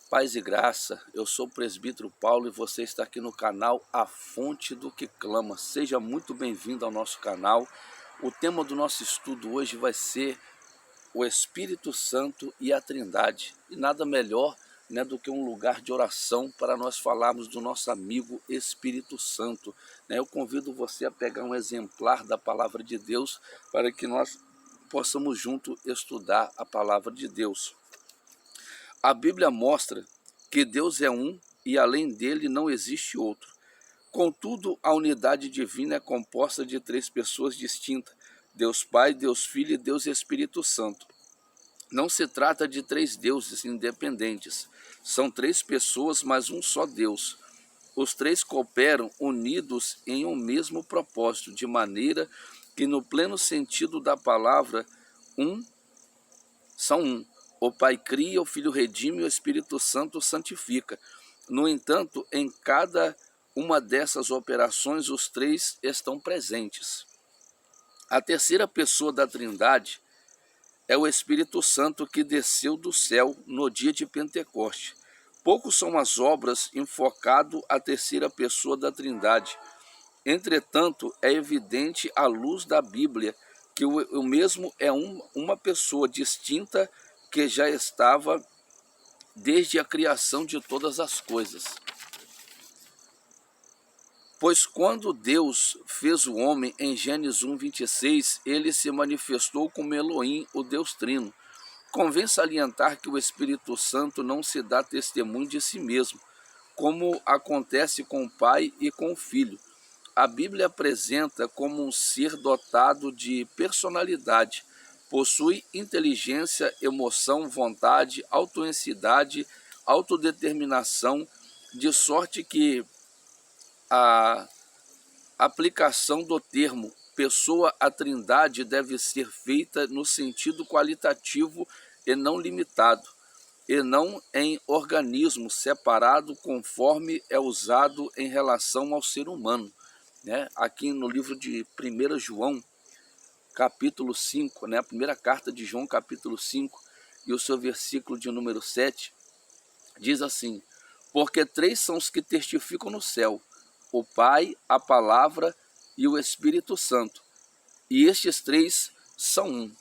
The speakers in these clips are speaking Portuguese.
Paz e graça, eu sou o presbítero Paulo e você está aqui no canal A Fonte do que Clama. Seja muito bem-vindo ao nosso canal. O tema do nosso estudo hoje vai ser o Espírito Santo e a Trindade. E nada melhor, do que um lugar de oração para nós falarmos do nosso amigo Espírito Santo. Eu convido você a pegar um exemplar da Palavra de Deus para que nós possamos juntos estudar a Palavra de Deus. A Bíblia mostra que Deus é um e além dele não existe outro. Contudo, a unidade divina é composta de três pessoas distintas: Deus Pai, Deus Filho e Deus Espírito Santo. Não se trata de três deuses independentes. São três pessoas, mas um só Deus. Os três cooperam unidos em um mesmo propósito, de maneira que, no pleno sentido da palavra, são um. O Pai cria, o Filho redime e o Espírito Santo santifica. No entanto, em cada uma dessas operações, os três estão presentes. A terceira pessoa da Trindade é o Espírito Santo que desceu do céu no dia de Pentecoste. Poucos são as obras enfocado à terceira pessoa da Trindade. Entretanto, é evidente à luz da Bíblia que o mesmo é uma pessoa distinta que já estava desde a criação de todas as coisas. Pois quando Deus fez o homem em Gênesis 1:26, ele se manifestou como Elohim, o Deus Trino. Convém salientar que o Espírito Santo não se dá testemunho de si mesmo, como acontece com o Pai e com o Filho. A Bíblia apresenta como um ser dotado de personalidade. Possui inteligência, emoção, vontade, autoencidade, autodeterminação, de sorte que a aplicação do termo pessoa à Trindade deve ser feita no sentido qualitativo e não limitado, e não em organismo separado conforme é usado em relação ao ser humano. Aqui no livro de 1 João, capítulo 5, a primeira carta de João, capítulo 5, e o seu versículo de número 7, diz assim: porque três são os que testificam no céu, o Pai, a Palavra e o Espírito Santo, e estes três são um.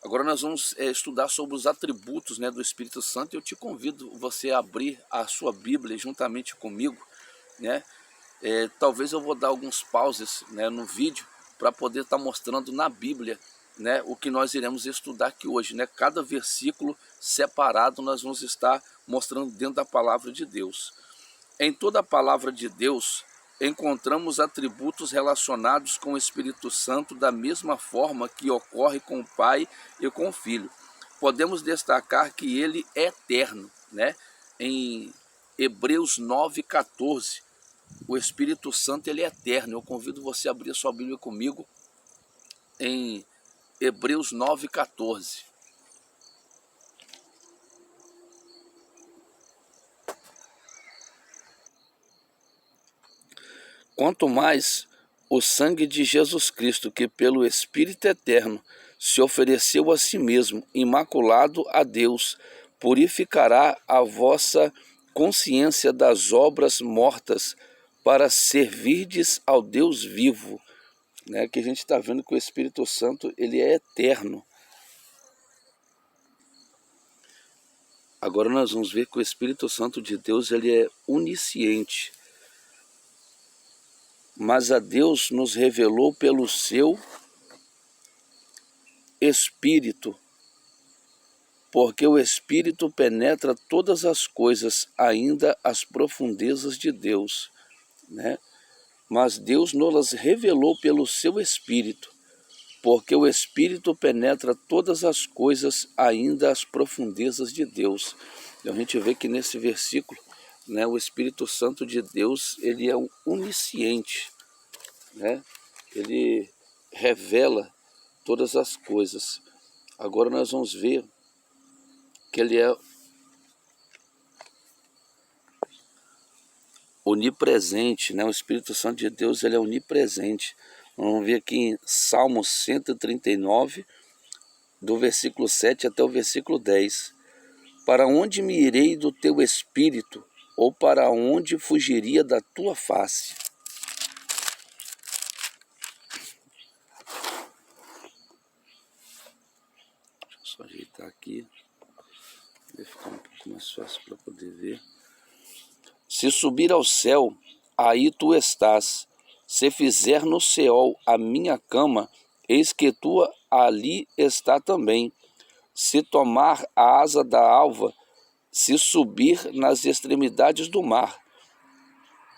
Agora nós vamos estudar sobre os atributos do Espírito Santo. Eu te convido você a abrir a sua Bíblia juntamente comigo. Talvez eu vou dar alguns pauses no vídeo para poder estar mostrando na Bíblia o que nós iremos estudar aqui hoje. Cada versículo separado nós vamos estar mostrando dentro da palavra de Deus. Em toda a palavra de Deus encontramos atributos relacionados com o Espírito Santo da mesma forma que ocorre com o Pai e com o Filho. Podemos destacar que ele é eterno. Em Hebreus 9:14, o Espírito Santo ele é eterno. Eu convido você a abrir a sua Bíblia comigo em Hebreus 9:14. Quanto mais o sangue de Jesus Cristo, que pelo Espírito eterno se ofereceu a si mesmo, imaculado a Deus, purificará a vossa consciência das obras mortas, para servirdes ao Deus vivo. Que a gente está vendo que o Espírito Santo ele é eterno. Agora nós vamos ver que o Espírito Santo de Deus ele é onisciente. Mas a Deus nos revelou pelo seu Espírito, porque o Espírito penetra todas as coisas, ainda as profundezas de Deus. Mas Deus nos revelou pelo seu Espírito, porque o Espírito penetra todas as coisas, ainda as profundezas de Deus. Então a gente vê que nesse versículo, o Espírito Santo de Deus, ele é onisciente, ele revela todas as coisas. Agora nós vamos ver que ele é onipresente, o Espírito Santo de Deus ele é onipresente. Vamos ver aqui em Salmo 139, do versículo 7 até o versículo 10. Para onde me irei do teu espírito, ou para onde fugiria da tua face? Deixa eu só ajeitar aqui, vai ficar um pouco mais fácil para poder ver. Se subir ao céu, aí tu estás. Se fizer no Seol a minha cama, eis que tu ali está também. Se tomar a asa da alva, se subir nas extremidades do mar,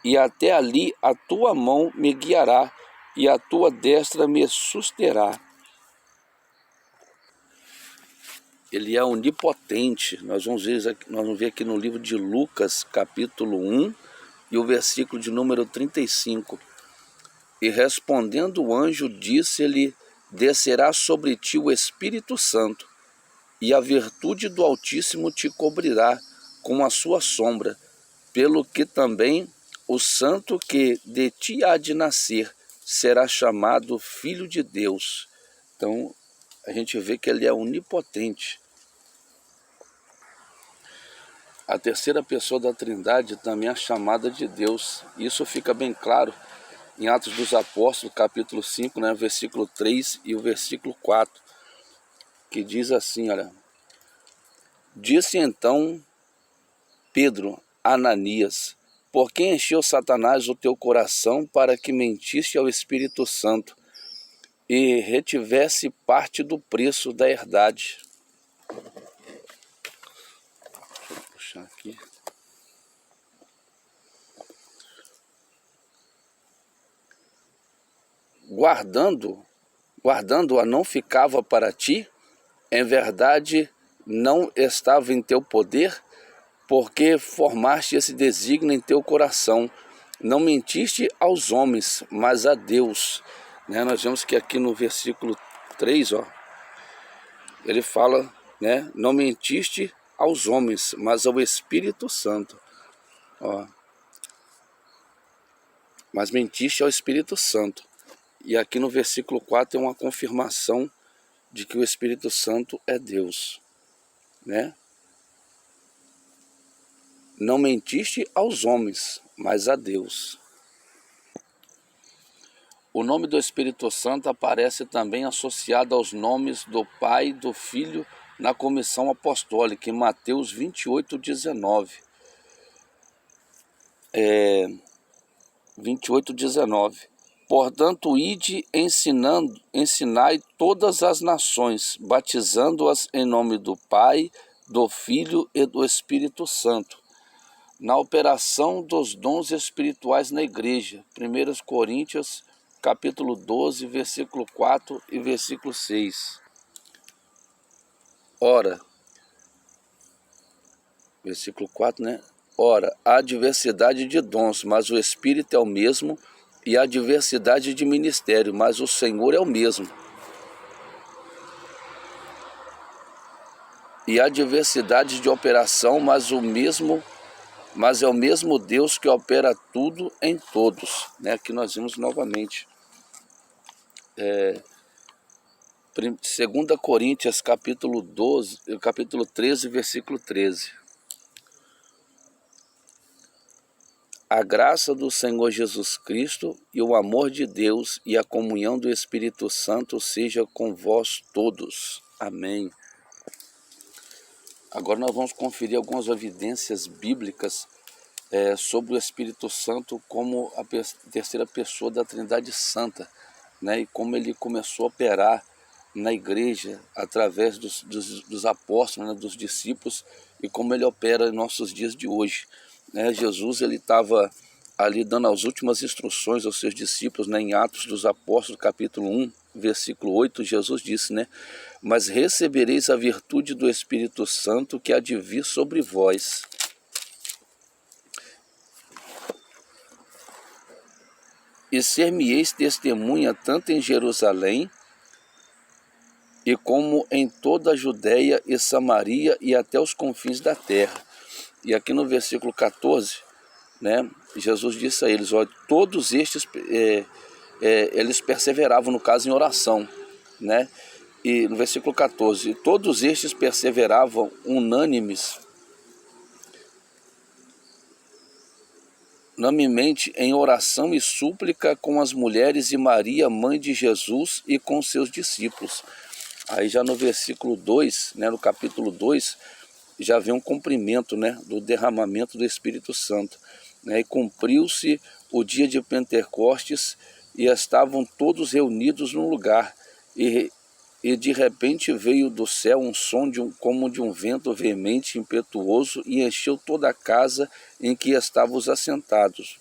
e até ali a tua mão me guiará, e a tua destra me susterá. Ele é onipotente. Nós vamos ver aqui no livro de Lucas, capítulo 1, e o versículo de número 35. E respondendo o anjo, disse-lhe: descerá sobre ti o Espírito Santo, e a virtude do Altíssimo te cobrirá com a sua sombra, pelo que também o santo que de ti há de nascer será chamado Filho de Deus. Então, a gente vê que ele é onipotente. A terceira pessoa da Trindade também é chamada de Deus. Isso fica bem claro em Atos dos Apóstolos, capítulo 5, né, versículo 3 e o versículo 4, que diz assim, olha: disse então Pedro a Ananias: por que encheu Satanás o teu coração para que mentisse ao Espírito Santo e retivesse parte do preço da herdade? Deixa eu puxar aqui. Guardando-a não ficava para ti? Em verdade, não estava em teu poder? Porque formaste esse desígnio em teu coração. Não mentiste aos homens, mas a Deus. Né? Nós vemos que aqui no versículo 3, ele fala, né? Não mentiste aos homens, mas ao Espírito Santo. Mas mentiste ao Espírito Santo. E aqui no versículo 4 é uma confirmação de que o Espírito Santo é Deus, né? Não mentiste aos homens, mas a Deus. O nome do Espírito Santo aparece também associado aos nomes do Pai e do Filho na comissão apostólica, em Mateus 28:19. 28:19. Portanto, ide ensinai todas as nações, batizando-as em nome do Pai, do Filho e do Espírito Santo, na operação dos dons espirituais na igreja. 1 Coríntios, capítulo 12, versículo 4 e versículo 6. Ora, versículo 4, né? Ora, há diversidade de dons, mas o Espírito é o mesmo, e há diversidade de ministério, mas o Senhor é o mesmo. E há diversidade de operação, mas é o mesmo Deus que opera tudo em todos. Né? Aqui nós vimos novamente. 2 Coríntios, capítulo 13, versículo 13. A graça do Senhor Jesus Cristo e o amor de Deus e a comunhão do Espírito Santo seja com vós todos. Amém. Agora nós vamos conferir algumas evidências bíblicas sobre o Espírito Santo como a terceira pessoa da Trindade Santa, né? E como ele começou a operar na igreja através dos apóstolos, né? Dos discípulos, e como ele opera em nossos dias de hoje. Jesus ele estava ali dando as últimas instruções aos seus discípulos, né, em Atos dos Apóstolos, capítulo 1, versículo 8, Jesus disse, né, mas recebereis a virtude do Espírito Santo que há de vir sobre vós. E ser-me-eis testemunha tanto em Jerusalém, e como em toda a Judéia e Samaria e até os confins da terra. E aqui no versículo 14, né, Jesus disse a eles, todos estes, eles perseveravam, no caso, em oração, né? E no versículo 14, e todos estes perseveravam unânimes em oração e súplica com as mulheres e Maria, mãe de Jesus, e com seus discípulos. Aí já no versículo 2, né, no capítulo 2, já vem um cumprimento, né, do derramamento do Espírito Santo. Né, e cumpriu-se o dia de Pentecostes e estavam todos reunidos num lugar. E de repente veio do céu um som como de um vento veemente, impetuoso, e encheu toda a casa em que estavam os assentados.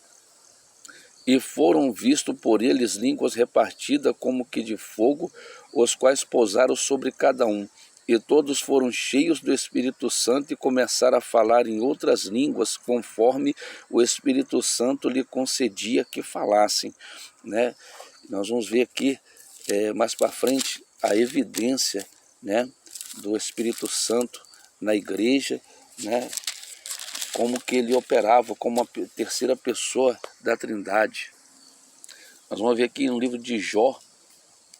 E foram vistos por eles línguas repartidas como que de fogo, os quais pousaram sobre cada um. E todos foram cheios do Espírito Santo e começaram a falar em outras línguas, conforme o Espírito Santo lhe concedia que falassem. Né? Nós vamos ver aqui, mais para frente, a evidência, né, do Espírito Santo na igreja, né, como que ele operava como a terceira pessoa da Trindade. Nós vamos ver aqui no livro de Jó,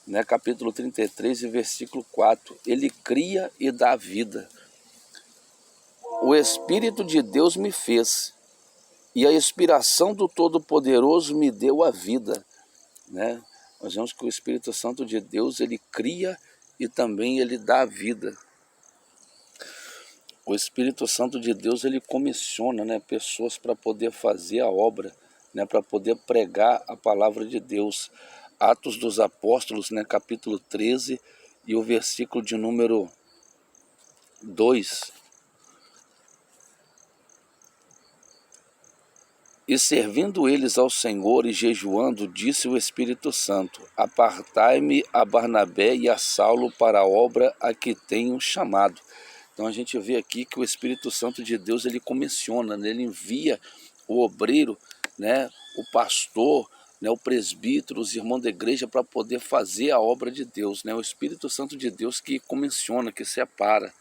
né, capítulo 33 e versículo 4. Ele cria e dá vida. O Espírito de Deus me fez, e a inspiração do Todo-Poderoso me deu a vida. Né? Nós vemos que o Espírito Santo de Deus, ele cria e também ele dá a vida. O Espírito Santo de Deus, ele comissiona, né, pessoas para poder fazer a obra, né, para poder pregar a palavra de Deus. Atos dos Apóstolos, né, capítulo 13 e o versículo de número 2. E servindo eles ao Senhor e jejuando, disse o Espírito Santo: apartai-me a Barnabé e a Saulo para a obra a que tenho chamado. Então a gente vê aqui que o Espírito Santo de Deus, ele comissiona, né? Ele envia o obreiro, né, o pastor, né, o presbítero, os irmãos da igreja para poder fazer a obra de Deus. Né? O Espírito Santo de Deus que comissiona, que separa.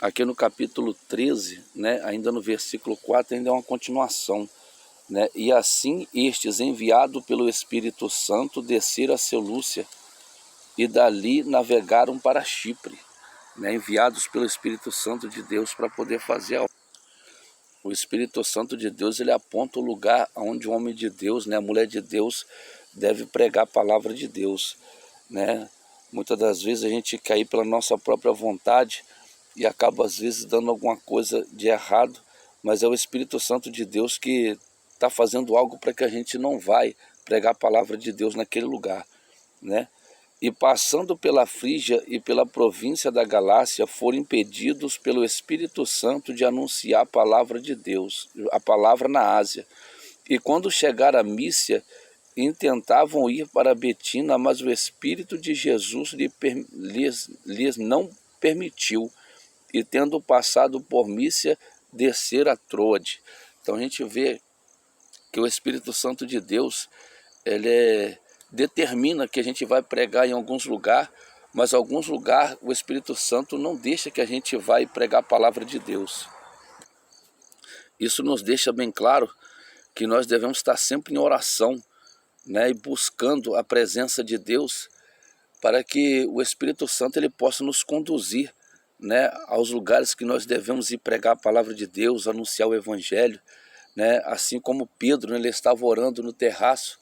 Aqui no capítulo 13, né, ainda no versículo 4, ainda é uma continuação. Né? E assim estes, enviados pelo Espírito Santo, desceram a Selúcia e dali navegaram para Chipre, né? Enviados pelo Espírito Santo de Deus para poder fazer a obra. O Espírito Santo de Deus, ele aponta o lugar onde o homem de Deus, né, a mulher de Deus, deve pregar a palavra de Deus. Né? Muitas das vezes a gente quer ir pela nossa própria vontade e acaba às vezes dando alguma coisa de errado, mas é o Espírito Santo de Deus que está fazendo algo para que a gente não vai pregar a palavra de Deus naquele lugar. Né? E passando pela Frígia e pela província da Galácia, foram impedidos pelo Espírito Santo de anunciar a palavra de Deus, a palavra na Ásia. E quando chegaram a Mísia, intentavam ir para Betina, mas o Espírito de Jesus lhes não permitiu. E tendo passado por Mísia, descer a Troade. Então a gente vê que o Espírito Santo de Deus, ele determina que a gente vai pregar em alguns lugares, mas em alguns lugares o Espírito Santo não deixa que a gente vai pregar a palavra de Deus. Isso nos deixa bem claro que nós devemos estar sempre em oração, né, e buscando a presença de Deus para que o Espírito Santo ele possa nos conduzir, né, aos lugares que nós devemos ir pregar a palavra de Deus, anunciar o Evangelho. Né? Assim como Pedro, né, ele estava orando no terraço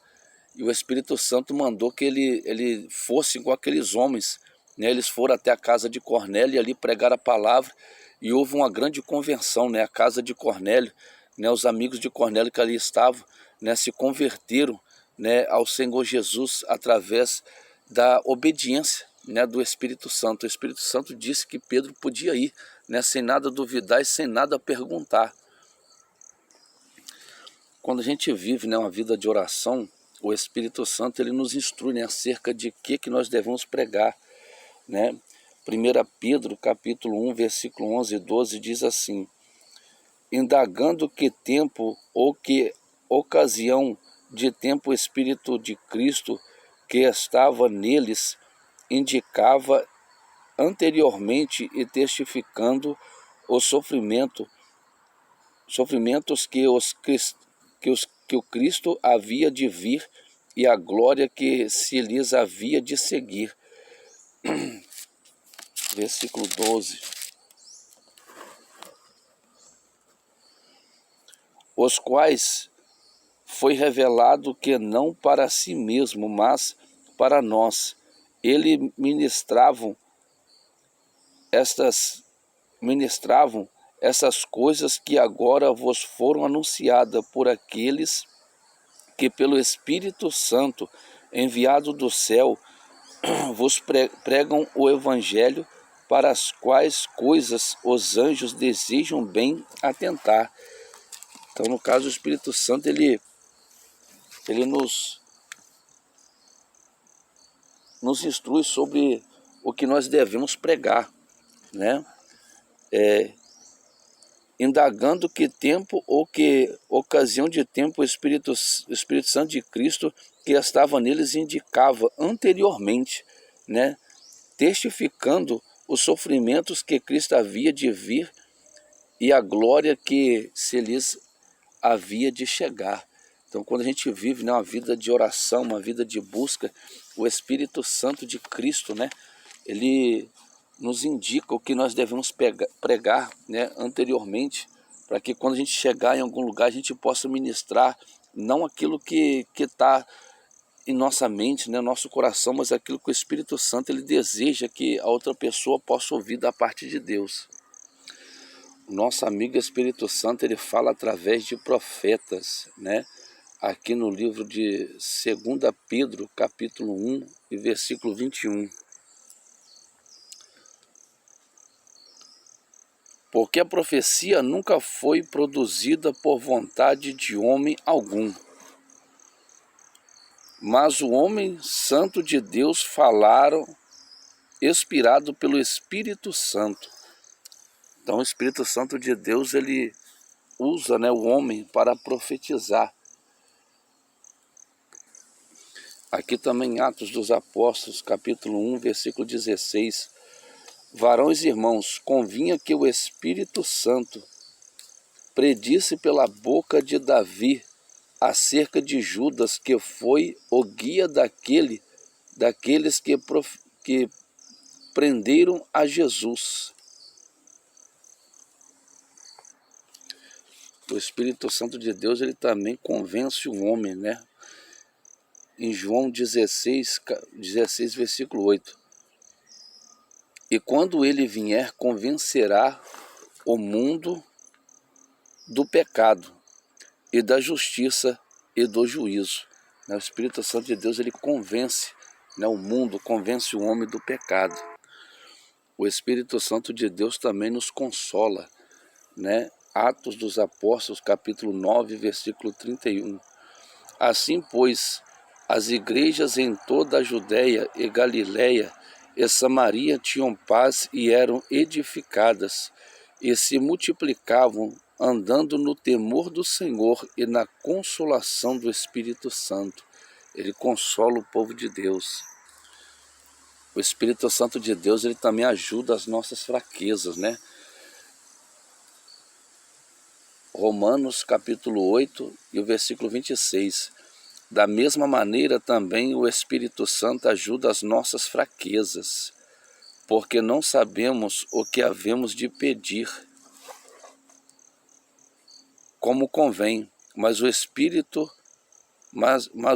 e o Espírito Santo mandou que ele fosse com aqueles homens. Né? Eles foram até a casa de Cornélio e ali pregaram a palavra e houve uma grande conversão. Né? A casa de Cornélio, né, os amigos de Cornélio que ali estavam, né, se converteram, né, ao Senhor Jesus através da obediência, né, do Espírito Santo. O Espírito Santo disse que Pedro podia ir, né, sem nada duvidar e sem nada perguntar. Quando a gente vive, né, uma vida de oração, o Espírito Santo ele nos instrui, né, acerca de que nós devemos pregar. Né? 1 Pedro, capítulo 1, versículo 11 e 12, diz assim: indagando que tempo ou que ocasião de tempo o Espírito de Cristo que estava neles indicava anteriormente e testificando o sofrimentos que o Cristo havia de vir e a glória que se lhes havia de seguir. versículo 12. Os quais foi revelado que não para si mesmo, mas para nós. Ele ministravam essas coisas que agora vos foram anunciadas por aqueles que pelo Espírito Santo, enviado do céu, vos pregam o Evangelho, para as quais coisas os anjos desejam bem atentar. Então, no caso, o Espírito Santo, ele nos instrui sobre o que nós devemos pregar, né? Indagando que tempo ou que ocasião de tempo o Espírito Santo de Cristo que estava neles indicava anteriormente, né? Testificando os sofrimentos que Cristo havia de vir e a glória que se lhes havia de chegar. Então, quando a gente vive, né, uma vida de oração, uma vida de busca, o Espírito Santo de Cristo, né, ele nos indica o que nós devemos pregar, né, anteriormente, para que quando a gente chegar em algum lugar, a gente possa ministrar não aquilo que está em nossa mente, né, nosso coração, mas aquilo que o Espírito Santo ele deseja que a outra pessoa possa ouvir da parte de Deus. O nosso amigo Espírito Santo, ele fala através de profetas, né? Aqui no livro de 2 Pedro, capítulo 1 e versículo 21. Porque a profecia nunca foi produzida por vontade de homem algum, mas o homem santo de Deus falaram, inspirado pelo Espírito Santo. Então o Espírito Santo de Deus, ele usa, né, o homem para profetizar. Aqui também Atos dos Apóstolos, capítulo 1, versículo 16. Varões e irmãos, convinha que o Espírito Santo predisse pela boca de Davi acerca de Judas, que foi o guia daqueles que prenderam a Jesus. O Espírito Santo de Deus, ele também convence o homem, né? Em João 16, versículo 8. E quando ele vier, convencerá o mundo do pecado e da justiça e do juízo. O Espírito Santo de Deus, ele convence, né, o mundo, convence o homem do pecado. O Espírito Santo de Deus também nos consola, né? Atos dos Apóstolos, capítulo 9, versículo 31. Assim, pois, as igrejas em toda a Judéia e Galiléia e Samaria tinham paz e eram edificadas, e se multiplicavam, andando no temor do Senhor e na consolação do Espírito Santo. Ele consola o povo de Deus. O Espírito Santo de Deus, ele também ajuda as nossas fraquezas, né? Romanos capítulo 8 e o versículo 26. Da mesma maneira também o Espírito Santo ajuda as nossas fraquezas, porque não sabemos o que havemos de pedir como convém, mas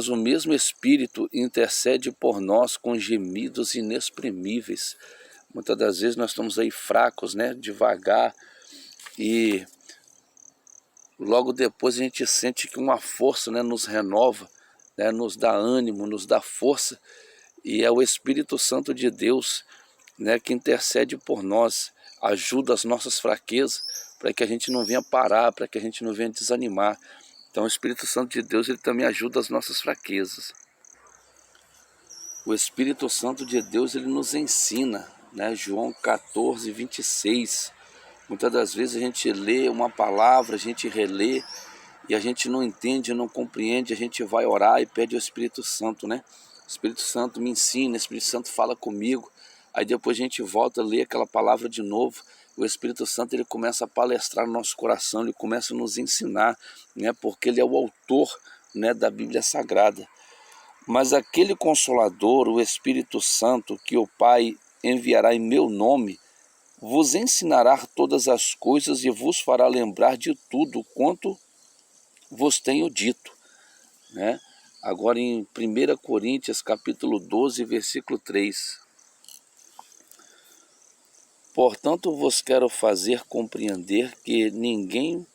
o mesmo Espírito intercede por nós com gemidos inexprimíveis. Muitas das vezes nós estamos aí fracos, né, devagar, e logo depois a gente sente que uma força, né, nos renova, né, nos dá ânimo, nos dá força, e é o Espírito Santo de Deus, né, que intercede por nós, ajuda as nossas fraquezas, para que a gente não venha parar, para que a gente não venha desanimar. Então o Espírito Santo de Deus, ele também ajuda as nossas fraquezas. O Espírito Santo de Deus, ele nos ensina, né? João 14, 26. Muitas das vezes a gente lê uma palavra, a gente relê, e a gente não entende, não compreende, a gente vai orar e pede ao Espírito Santo, né? O Espírito Santo me ensina, o Espírito Santo fala comigo. Aí depois a gente volta a ler aquela palavra de novo. O Espírito Santo, ele começa a palestrar no nosso coração, ele começa a nos ensinar, né? Porque ele é o autor, né, da Bíblia Sagrada. Mas aquele Consolador, o Espírito Santo, que o Pai enviará em meu nome, vos ensinará todas as coisas e vos fará lembrar de tudo quanto vos tenho dito. Né? Agora em 1 Coríntios capítulo 12, versículo 3. Portanto, vos quero fazer compreender que ninguém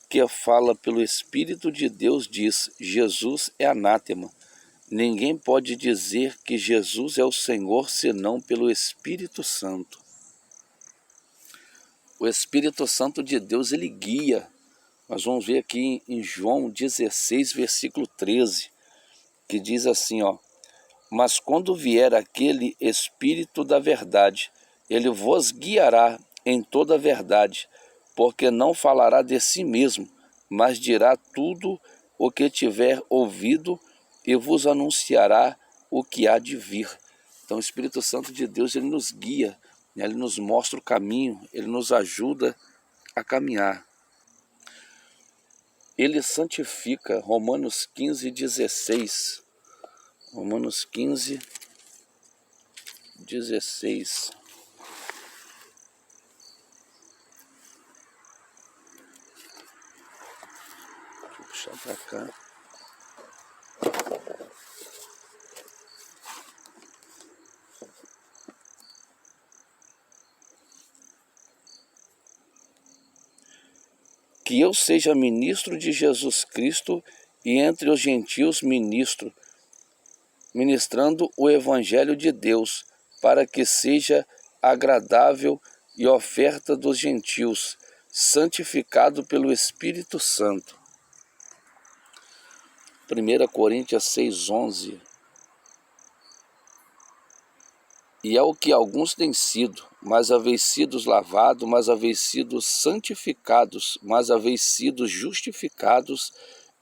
que fala pelo Espírito de Deus diz, Jesus é anátema. Ninguém pode dizer que Jesus é o Senhor senão pelo Espírito Santo. O Espírito Santo de Deus, ele guia. Nós vamos ver aqui em João 16, versículo 13, que diz assim, ó: mas quando vier aquele Espírito da verdade, ele vos guiará em toda a verdade, porque não falará de si mesmo, mas dirá tudo o que tiver ouvido e vos anunciará o que há de vir. Então o Espírito Santo de Deus, ele nos guia, né? Ele nos mostra o caminho, ele nos ajuda a caminhar. Ele santifica, Romanos 15, 16. Romanos 15, 16. Vou puxar para cá. Que eu seja ministro de Jesus Cristo e entre os gentios ministrando o evangelho de Deus, para que seja agradável e oferta dos gentios, santificado pelo Espírito Santo. 1 Coríntios 6:11. E é o que alguns têm sido, mas haveis sido lavados, mas haveis sido santificados, mas haveis sido justificados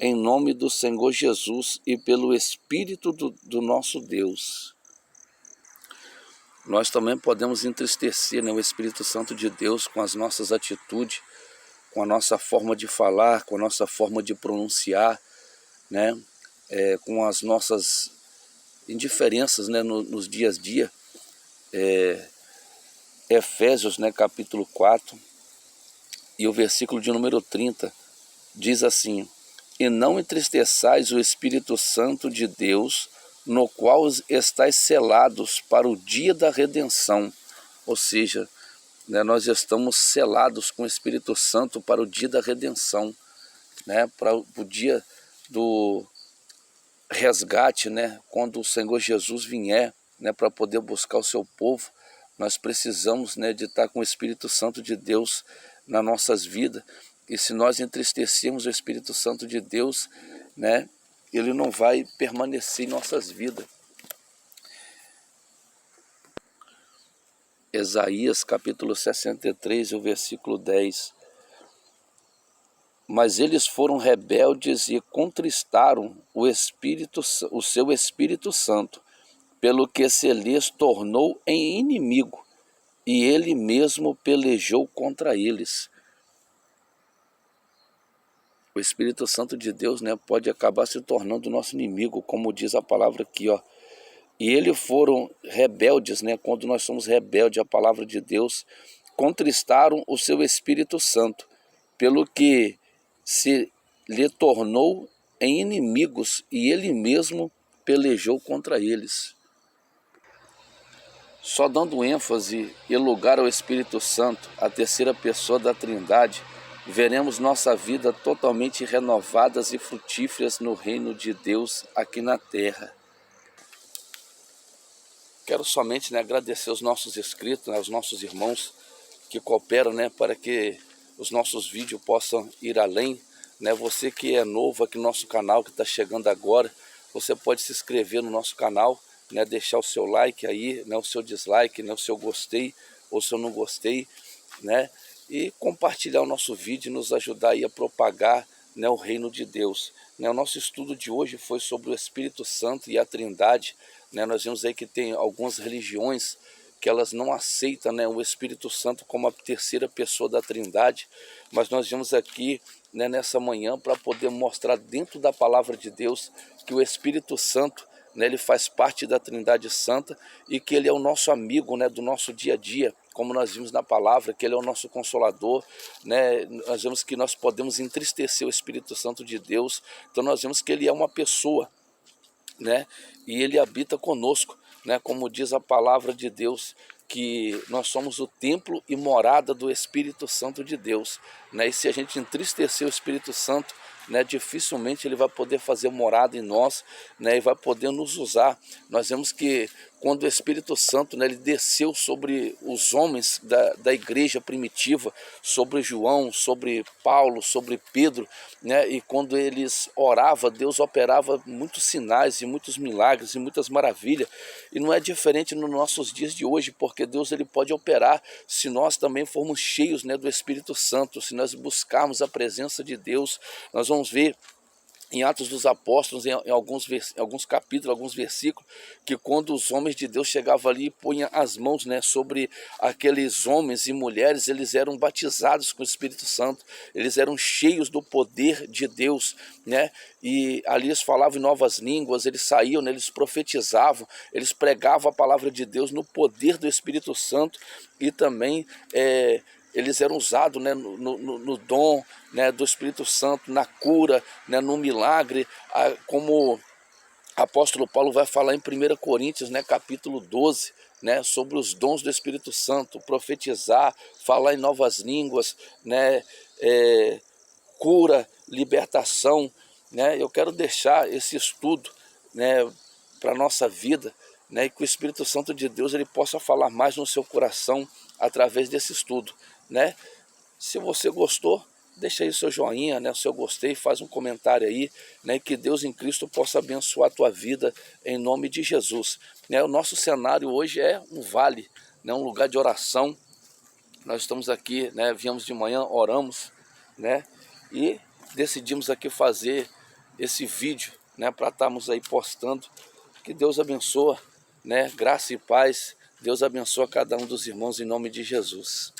em nome do Senhor Jesus e pelo Espírito do nosso Deus. Nós também podemos entristecer, né, o Espírito Santo de Deus com as nossas atitudes, com a nossa forma de falar, com a nossa forma de pronunciar, né, com as nossas indiferenças, né, nos dias a dia. Efésios, né, capítulo 4, e o versículo de número 30, diz assim: e não entristeçais o Espírito Santo de Deus, no qual estáis selados para o dia da redenção. Ou seja, né, nós estamos selados com o Espírito Santo para o dia da redenção, né, para o dia do resgate, né, quando o Senhor Jesus vier, né, para poder buscar o seu povo. Nós precisamos, né, de estar com o Espírito Santo de Deus nas nossas vidas. E se nós entristecermos o Espírito Santo de Deus, né, ele não vai permanecer em nossas vidas. Isaías capítulo 63, o versículo 10. Mas eles foram rebeldes e contristaram o seu Espírito Santo, pelo que se lhes tornou em inimigo, e ele mesmo pelejou contra eles. O Espírito Santo de Deus, né, pode acabar se tornando nosso inimigo, como diz a palavra aqui, ó. E eles foram rebeldes, né, quando nós somos rebeldes à palavra de Deus, contristaram o seu Espírito Santo, pelo que se lhe tornou em inimigos, e ele mesmo pelejou contra eles. Só dando ênfase e lugar ao Espírito Santo, a terceira pessoa da Trindade, veremos nossa vida totalmente renovadas e frutíferas no reino de Deus aqui na terra. Quero somente, né, agradecer aos nossos inscritos, né, aos nossos irmãos que cooperam, né, para que os nossos vídeos possam ir além. Né? Você que é novo aqui no nosso canal, que está chegando agora, você pode se inscrever no nosso canal, né, deixar o seu like aí, né, o seu dislike, né, o seu gostei ou o seu não gostei, né, e compartilhar o nosso vídeo e nos ajudar aí a propagar, né, o reino de Deus. Né? O nosso estudo de hoje foi sobre o Espírito Santo e a Trindade. Né? Nós vimos aí que tem algumas religiões que elas não aceitam, né, o Espírito Santo como a terceira pessoa da Trindade, mas nós vimos aqui, né, nessa manhã para poder mostrar dentro da palavra de Deus que o Espírito Santo, né, ele faz parte da Trindade Santa e que ele é o nosso amigo, né, do nosso dia a dia, como nós vimos na palavra, que ele é o nosso consolador, né? Nós vemos que nós podemos entristecer o Espírito Santo de Deus, então nós vemos que ele é uma pessoa, né? E ele habita conosco, né? Como diz a palavra de Deus, que nós somos o templo e morada do Espírito Santo de Deus, né? E se a gente entristecer o Espírito Santo, né, dificilmente ele vai poder fazer morada em nós, né, e vai poder nos usar. Nós vemos que quando o Espírito Santo, né, ele desceu sobre os homens da igreja primitiva, sobre João, sobre Paulo, sobre Pedro, né, e quando eles oravam, Deus operava muitos sinais e muitos milagres e muitas maravilhas, e não é diferente nos nossos dias de hoje, porque Deus ele pode operar se nós também formos cheios, né, do Espírito Santo, se nós buscarmos a presença de Deus. Nós vamos ver em Atos dos Apóstolos, em alguns capítulos, alguns versículos, que quando os homens de Deus chegavam ali e punham as mãos, né, sobre aqueles homens e mulheres, eles eram batizados com o Espírito Santo, eles eram cheios do poder de Deus, né, e ali eles falavam em novas línguas, eles saíam, né, eles profetizavam, eles pregavam a palavra de Deus no poder do Espírito Santo e também eles eram usados, né, no dom, né, do Espírito Santo, na cura, né, no milagre, como o apóstolo Paulo vai falar em 1 Coríntios, né, capítulo 12, né, sobre os dons do Espírito Santo, profetizar, falar em novas línguas, né, cura, libertação, né. Eu quero deixar esse estudo, né, para a nossa vida, né, e que o Espírito Santo de Deus ele possa falar mais no seu coração através desse estudo, né. Se você gostou, deixa aí o seu joinha, né, o seu gostei, faz um comentário aí, né, que Deus em Cristo possa abençoar a tua vida em nome de Jesus, né. O nosso cenário hoje é um vale, né, um lugar de oração. Nós estamos aqui, né, viemos de manhã, oramos, né, e decidimos aqui fazer esse vídeo, né, para estarmos aí postando. Que Deus abençoe, né, graça e paz. Deus abençoe cada um dos irmãos em nome de Jesus.